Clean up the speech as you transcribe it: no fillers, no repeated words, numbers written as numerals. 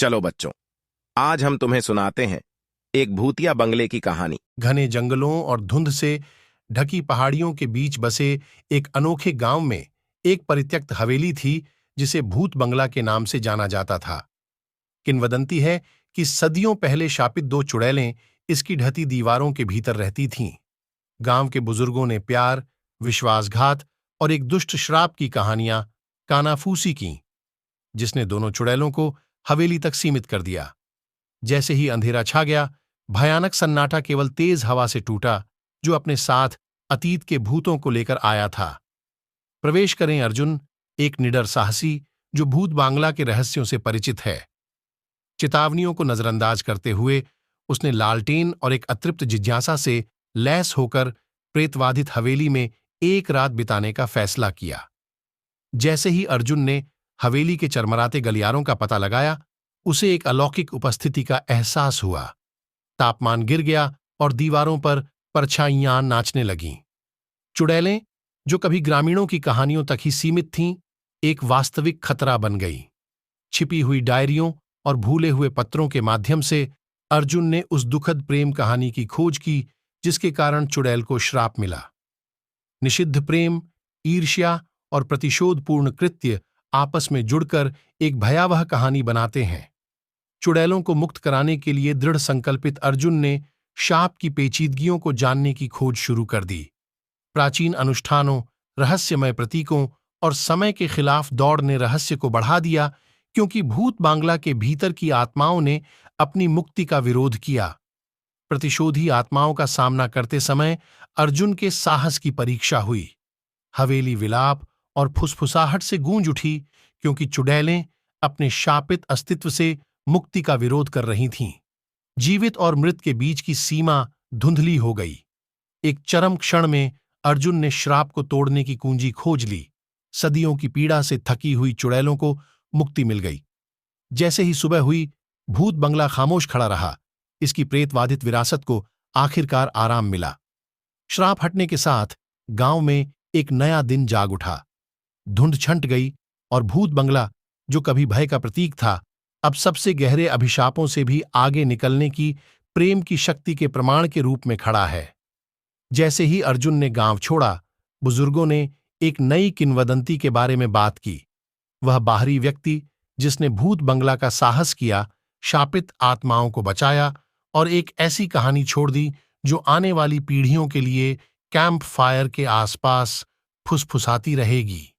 चलो बच्चों, आज हम तुम्हें सुनाते हैं एक भूतिया बंगले की कहानी। घने जंगलों और धुंध से ढकी पहाड़ियों के बीच बसे एक अनोखे गांव में एक परित्यक्त हवेली थी जिसे भूत बंगला के नाम से जाना जाता था। किंवदंती है कि सदियों पहले शापित दो चुड़ैलें इसकी ढहती दीवारों के भीतर रहती थीं। गांव के बुजुर्गों ने प्यार, विश्वासघात और एक दुष्ट श्राप की कहानियां कानाफूसी कीं, जिसने दोनों चुड़ैलों को हवेली तक सीमित कर दिया। जैसे ही अंधेरा छा गया, भयानक सन्नाटा केवल तेज हवा से टूटा जो अपने साथ अतीत के भूतों को लेकर आया था। प्रवेश करें अर्जुन, एक निडर साहसी जो भूत बांग्ला के रहस्यों से परिचित है। चेतावनियों को नजरअंदाज करते हुए उसने लालटेन और एक अतृप्त जिज्ञासा से लैस होकर प्रेतवाधित हवेली में एक रात बिताने का फैसला किया। जैसे ही अर्जुन ने हवेली के चरमराते गलियारों का पता लगाया, उसे एक अलौकिक उपस्थिति का एहसास हुआ। तापमान गिर गया और दीवारों पर परछाइयां नाचने लगीं। चुड़ैलें, जो कभी ग्रामीणों की कहानियों तक ही सीमित थीं, एक वास्तविक खतरा बन गई। छिपी हुई डायरियों और भूले हुए पत्रों के माध्यम से अर्जुन ने उस दुखद प्रेम कहानी की खोज की जिसके कारण चुड़ैल को श्राप मिला। निषिद्ध प्रेम, ईर्ष्या और प्रतिशोधपूर्ण कृत्य आपस में जुड़कर एक भयावह कहानी बनाते हैं। चुड़ैलों को मुक्त कराने के लिए दृढ़ संकल्पित अर्जुन ने शाप की पेचीदगियों को जानने की खोज शुरू कर दी। प्राचीन अनुष्ठानों, रहस्यमय प्रतीकों और समय के खिलाफ दौड़ ने रहस्य को बढ़ा दिया, क्योंकि भूत बांग्ला के भीतर की आत्माओं ने अपनी मुक्ति का विरोध किया। प्रतिशोधी आत्माओं का सामना करते समय अर्जुन के साहस की परीक्षा हुई। हवेली विलाप और फुसफुसाहट से गूंज उठी, क्योंकि चुड़ैलें अपने शापित अस्तित्व से मुक्ति का विरोध कर रही थीं। जीवित और मृत के बीच की सीमा धुंधली हो गई। एक चरम क्षण में अर्जुन ने श्राप को तोड़ने की कुंजी खोज ली। सदियों की पीड़ा से थकी हुई चुड़ैलों को मुक्ति मिल गई। जैसे ही सुबह हुई, भूत बंगला खामोश खड़ा रहा। इसकी प्रेतवाधित विरासत को आखिरकार आराम मिला। श्राप हटने के साथ गांव में एक नया दिन जाग उठा। धुंध छंट गई और भूत बंगला, जो कभी भय का प्रतीक था, अब सबसे गहरे अभिशापों से भी आगे निकलने की प्रेम की शक्ति के प्रमाण के रूप में खड़ा है। जैसे ही अर्जुन ने गांव छोड़ा, बुजुर्गों ने एक नई किंवदंती के बारे में बात की। वह बाहरी व्यक्ति जिसने भूत बंगला का साहस किया, शापित आत्माओं को बचाया और एक ऐसी कहानी छोड़ दी जो आने वाली पीढ़ियों के लिए कैंप फायर के आसपास फुसफुसाती रहेगी।